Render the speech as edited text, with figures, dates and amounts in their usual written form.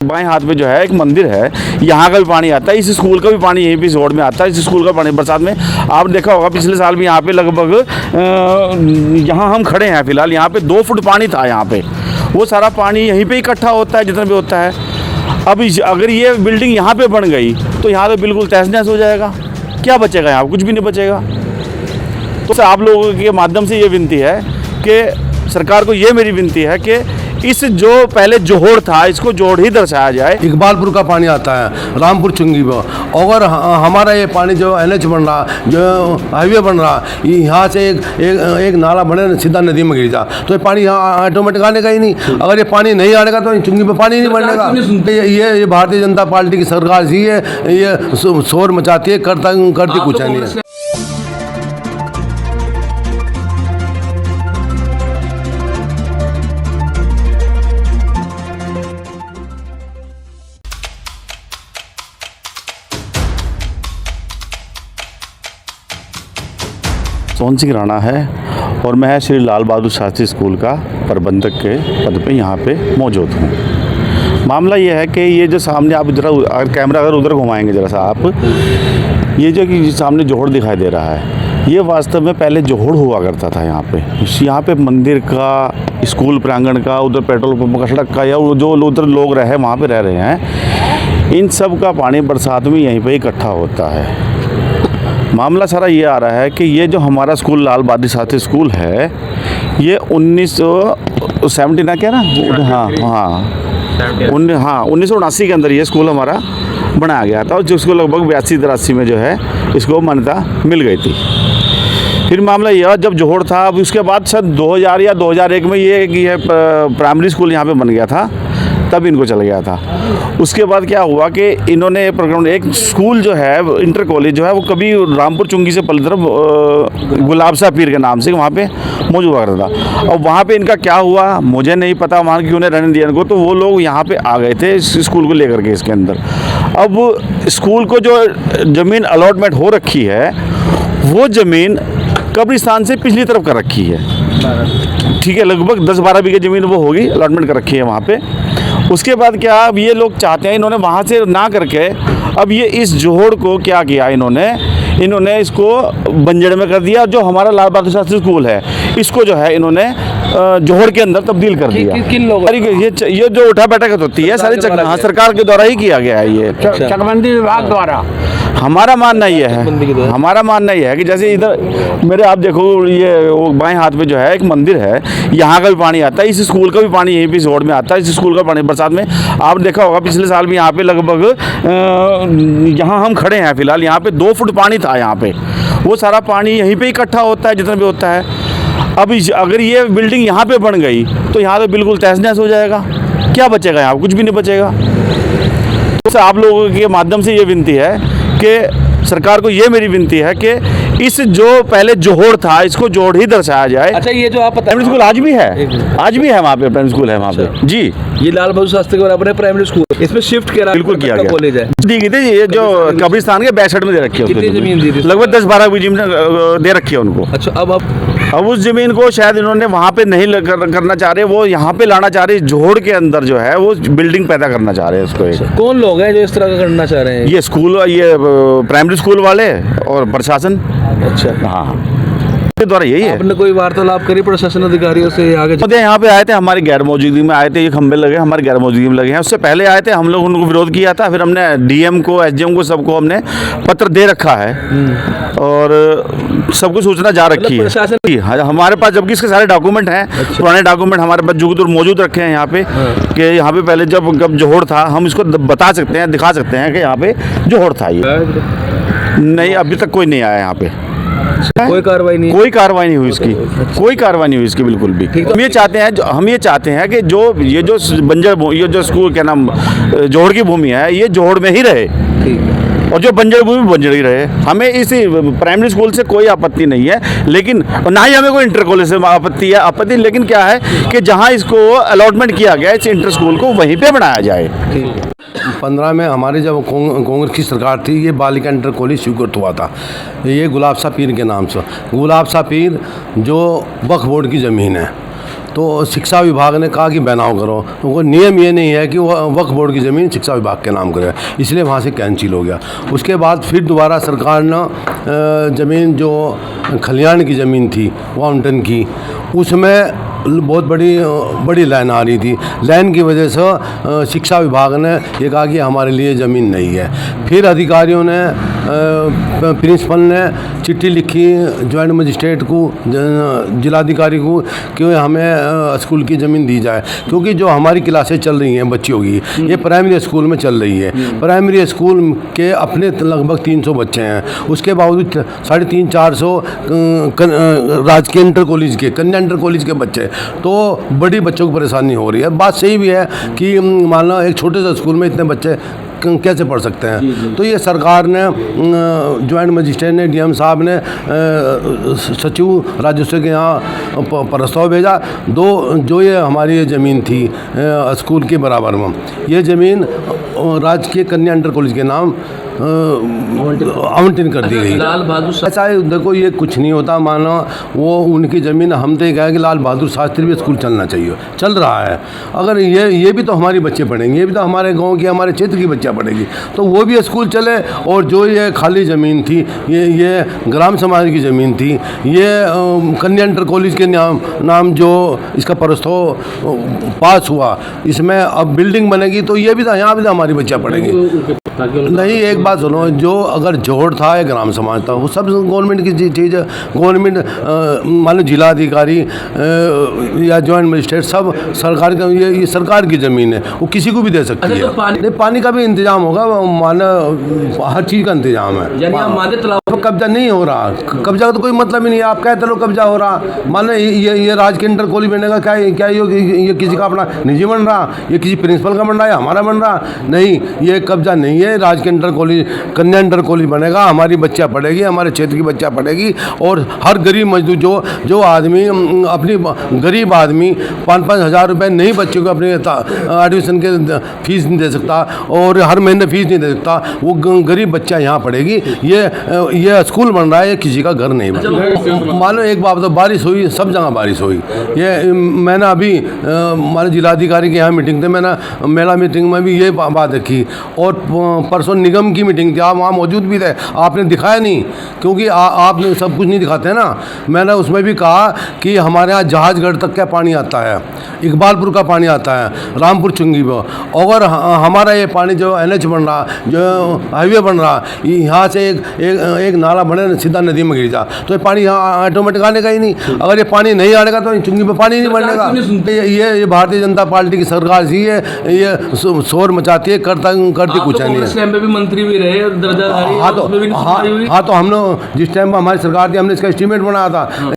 बाएं हाथ में जो है एक मंदिर है, यहाँ का भी पानी आता है, इस स्कूल का भी पानी यहीं पे इस रोड में आता है। इस स्कूल का पानी बरसात में आप देखा होगा पिछले साल भी यहाँ पे लगभग यहाँ हम खड़े हैं फिलहाल, यहाँ पे 2 फुट पानी था यहाँ पे, वो सारा पानी यहीं पे इकट्ठा होता है जितना भी होता है। अब अगर ये बिल्डिंग यहाँ पे बन गई तो यहाँ तो बिल्कुल तहस नहस हो जाएगा, क्या बचेगा यहाँ, कुछ भी नहीं बचेगा। तो आप लोगों के माध्यम से ये विनती है कि सरकार को ये मेरी विनती है कि इस जो पहले जोहड़ था इसको जोड़ ही दर्शाया जाए। इकबालपुर का पानी आता है रामपुर चुंगी में, और हमारा ये पानी जो NH बन रहा, जो हाईवे बन रहा, यहाँ से एक नाला बने सीधा नदी में गिर जा, तो ये पानी यहाँ ऑटोमेटिक आने का ही नहीं। अगर ये पानी नहीं आने तो चुंगी पे पानी नहीं बढ़ने का। ये भारतीय जनता पार्टी की सरकार ही है, ये शोर मचाती है, करती कुछ नहीं है। सोहन सिंह राणा है और मैं श्री लाल बहादुर शास्त्री स्कूल का प्रबंधक के पद पे यहाँ पे मौजूद हूँ। मामला ये है कि ये जो सामने आप जरा कैमरा अगर उधर घुमाएंगे ज़रा सा आप, ये जो कि सामने जोहड़ दिखाई दे रहा है, ये वास्तव में पहले जोहड़ हुआ करता था। यहाँ पे मंदिर का, स्कूल प्रांगण का, उधर पेट्रोल पंप का, सड़क का, या जो उधर लोग रहे वहाँ पे रह रहे हैं, इन सब का पानी बरसात में यहीं पे इकट्ठा होता है। मामला सारा ये आ रहा है कि ये जो हमारा स्कूल लाल बहादुर शास्त्री स्कूल है, ये 1970 ना क्या ना, हाँ 1979 के अंदर ये स्कूल हमारा बनाया गया था, और जिसको लगभग 82-83 में जो है इसको मान्यता मिल गई थी। फिर मामला यह जब जोहड़ था, अब उसके बाद शायद 2000 या 2001 में ये प्राइमरी स्कूल यहाँ पे बन गया था, तब इनको चल गया था। उसके बाद क्या हुआ कि इन्होंने प्रोग्राम, एक स्कूल जो है इंटर कॉलेज जो है वो कभी रामपुर चुंगी से पहले तरफ गुलाब शाह पीर के नाम से वहाँ पे मौजूद हुआ करता था। और वहाँ पे इनका क्या हुआ मुझे नहीं पता, वहाँ क्यों ने रहने दिया इनको, तो वो लोग यहाँ पे आ गए थे इस स्कूल को लेकर के इसके अंदर। अब स्कूल को जो ज़मीन अलॉटमेंट हो रखी है, वो ज़मीन कब्रिस्तान से पिछली तरफ कर रखी है, ठीक है, लगभग 10-12 बीघे ज़मीन वो होगी, अलॉटमेंट कर रखी है वहाँ पे। उसके बाद क्या, अब ये लोग चाहते हैं, इन्होंने वहाँ से ना करके अब ये इस जोहड़ को क्या किया, इन्होंने इसको बंजड़ में कर दिया। जो हमारा लाल बहादुर शास्त्री स्कूल है इसको जो है इन्होंने जोहड़ के अंदर तब्दील कर दिया। किन लोगों, ये जो उठा बैठक होती है सारी सरकार के द्वारा ही किया गया है, ये चकबंदी विभाग द्वारा। हमारा मानना ये है कि जैसे इधर मेरे आप देखो, ये वो बाएं हाथ में जो है एक मंदिर है, यहाँ का भी पानी आता है, इस स्कूल का भी पानी यहीं पे इस रोड में आता है। इस स्कूल का पानी बरसात में आप देखा होगा पिछले साल भी यहाँ पे लगभग यहाँ हम खड़े हैं फिलहाल, यहाँ पे 2 फुट पानी था यहाँ पे, वो सारा पानी यहीं पे इकट्ठा होता है जितना भी होता है। अब अगर ये बिल्डिंग यहाँ पे बन गई तो यहाँ तो बिल्कुल तहस नहस हो जाएगा, क्या बचेगा यहाँ, कुछ भी नहीं बचेगा। तो आप लोगों के माध्यम से ये विनती है कि सरकार को ये मेरी विनती है कि इस जो पहले जोहड़ था इसको जोड़ ही दर्शाया जाए। अच्छा, ये जो आप प्राइमरी स्कूल आज भी है वहाँ पे, प्राइमरी स्कूल है वहाँ पे जी। ये लाल बहादुर शास्त्री के बराबर है प्राइमरी स्कूल, इसमें शिफ्ट किया, बिल्कुल किया गया, कॉलेज है, दी गई थी। ये जो कब्रिस्तान के बैक साइड में दे रखी है, कितनी जमीन दी थी? लगभग 10-12 बीघे दे रखी है उनको। अच्छा, अब उस जमीन को शायद इन्होंने वहाँ पे नहीं करना चाह रहे, वो यहाँ पे लाना चाह रहे, जोहड़ के अंदर जो है वो बिल्डिंग पैदा करना चाह रहे हैं उसको। अच्छा, कौन लोग हैं जो इस तरह का करना चाह रहे हैं? ये स्कूल, ये प्राइमरी स्कूल वाले और प्रशासन। अच्छा, हाँ, के द्वारा यही है। आपने कोई वार्तालाप करी प्रशासन अधिकारियों से आगे? यहाँ पे आए थे, हमारी गैर मौजूदगी में आए थे, ये खंबे लगे हमारी गैर मौजूदगी में लगे हैं। उससे पहले आए थे, हम लोग उनको विरोध किया था, फिर हमने DM को, SDM को, सबको हमने पत्र दे रखा है और सबको सूचना जा रखी है हमारे पास, जबकि इसके सारे डॉक्यूमेंट हैं। अच्छा। पुराने डॉक्यूमेंट हमारे पास जुगदुर मौजूद रखे हैं यहाँ पे कि यहाँ पे पहले जब जोहड़ था, हम इसको बता सकते हैं, दिखा सकते हैं कि यहाँ पे जोहड़ था। ये नहीं, अभी तक कोई नहीं आया यहाँ पे, कोई कार्रवाई नहीं हुई इसकी, कोई कार्रवाई नहीं हुई इसकी बिल्कुल भी। हम ये चाहते हैं कि ये जो बंजर, ये जो स्कूल क्या नाम जोहड़ की भूमि है, ये जोहड़ में ही रहे, और जो बंजर भूमि बंजर ही रहे। हमें इसी प्राइमरी स्कूल से कोई आपत्ति नहीं है, लेकिन ना ही हमें कोई इंटर कॉलेज से आपत्ति, लेकिन क्या है कि जहाँ इसको अलॉटमेंट किया गया इस इंटर स्कूल को वहीं पे बनाया जाए। 15 में हमारी जब कांग्रेस की सरकार थी, ये बालिका इंटर कॉलेज स्वीकृत हुआ था, ये गुलाब शाह पीर के नाम से। गुलाब शाह पीर जो वक्फ बोर्ड की ज़मीन है, तो शिक्षा विभाग ने कहा कि बनाव करो, तो वो नियम ये नहीं है कि वो वक्फ बोर्ड की ज़मीन शिक्षा विभाग के नाम करे, इसलिए वहाँ से कैंसिल हो गया। उसके बाद फिर दोबारा सरकार ने ज़मीन जो खलियान की ज़मीन थी वाउंटन की, उसमें बहुत बड़ी लाइन आ रही थी। लाइन की वजह से शिक्षा विभाग ने ये कहा कि हमारे लिए ज़मीन नहीं है। फिर अधिकारियों ने प्रिंसिपल ने चिट्ठी लिखी जॉइंट मजिस्ट्रेट को, जिलाधिकारी को, कि हमें स्कूल की ज़मीन दी जाए, क्योंकि जो हमारी क्लासें चल रही हैं बच्चियों की, ये प्राइमरी स्कूल में चल रही है। प्राइमरी स्कूल के अपने लगभग 300 बच्चे हैं, उसके बावजूद 350-400 राजकीय इंटर कॉलेज के, कन्या इंटर कॉलेज के बच्चे, तो बड़ी बच्चों को परेशानी हो रही है। बात सही भी है कि मान लो एक छोटे से स्कूल में इतने बच्चे कैसे पढ़ सकते हैं। तो ये सरकार ने, जॉइंट मजिस्ट्रेट ने, डीएम साहब ने सचिव राजस्व के यहाँ प्रस्ताव भेजा। जो ये हमारी ये ज़मीन थी स्कूल के बराबर में, ये ज़मीन राजकीय कन्या इंटर कॉलेज के नाम आवंटन कर दी गई। लाल बहादुर ऐसा है, देखो ये कुछ नहीं होता, मानो वो उनकी ज़मीन, हम तो ये कहें कि लाल बहादुर शास्त्री भी स्कूल चलना चाहिए, चल रहा है। अगर ये भी तो हमारे बच्चे पढ़ेंगे, ये भी तो हमारे गांव की, हमारे क्षेत्र की बच्चा पढ़ेगी, तो वो भी स्कूल चले। और जो ये खाली ज़मीन थी, ये ग्राम समाज की ज़मीन थी, ये कन्या इंटर कॉलेज के नाम जो इसका प्रस्ताव पास हुआ, इसमें अब बिल्डिंग बनेगी, तो ये भी तो यहाँ भी तो हमारी बच्चा पढ़ेगी। नहीं, एक बात सुनो, जो अगर जोड़ था या ग्राम समाज था, वो सब गवर्नमेंट की चीज़ है। गवर्नमेंट मान लो जिलाधिकारी या जॉइंट मजिस्ट्रेट सब सरकार का, ये सरकार की ज़मीन है, वो किसी को भी दे सकती है। नहीं, पानी का भी इंतजाम होगा, मानो हर चीज़ का इंतजाम है। कब्जा नहीं हो रहा, कब्जा का तो कोई मतलब ही नहीं है। आप कहते लो कब्जा हो रहा, मान लो ये राजकीय इंटर कॉलेज बनने का क्या ये किसी का अपना निजी बन रहा, ये किसी प्रिंसिपल का बन रहा है, हमारा बन रहा नहीं, ये कब्जा नहीं है। राजकीय इंटर कॉलेज, कन्या इंटर कॉलेज बनेगा, हमारी बच्चा पढ़ेगी, हमारे क्षेत्र की बच्चा पढ़ेगी। और हर गरीब मजदूर जो आदमी अपनी गरीब आदमी 5-5 हज़ार रुपये नहीं बच्चे को अपने एडमिशन के फीस नहीं दे सकता, और हर महीने फीस नहीं दे सकता, वो गरीब बच्चा यहाँ पढ़ेगी। ये स्कूल बन रहा है, ये किसी का घर नहीं बन रहा। मान लो एक बात तो, बारिश हुई, सब जगह बारिश हुई। ये मैंने अभी हमारे जिलाधिकारी के यहाँ मीटिंग थे, मैंने मेला मीटिंग में भी ये बात रखी, और परसों निगम की मीटिंग थी, आप वहाँ मौजूद भी थे, आपने दिखाया नहीं, क्योंकि आपने सब कुछ नहीं दिखाते ना। मैंने उसमें भी कहा कि हमारे यहाँ जहाजगढ़ तक का पानी आता है, इकबालपुर का पानी आता है, रामपुर चुंगी पर, और हमारा ये पानी जो NH बन रहा, जो हाईवे बन रहा, यहाँ से एक नाला बने सीधा नदी में गिर जा, तो ये पानी यहाँ ऑटोमेटिक आने का ही नहीं। अगर ये पानी नहीं आएगा तो चुंगी पर पानी नहीं बढ़ेगा। ये भारतीय जनता पार्टी की सरकार थी, ये शोर मचाती है, करती कुछ नहीं है। टाइम पे भी मंत्री भी रहे, हाँ तो हमने जिस टाइम पर हमारी सरकार थी, हमने इसका एस्टीमेट बनाया था।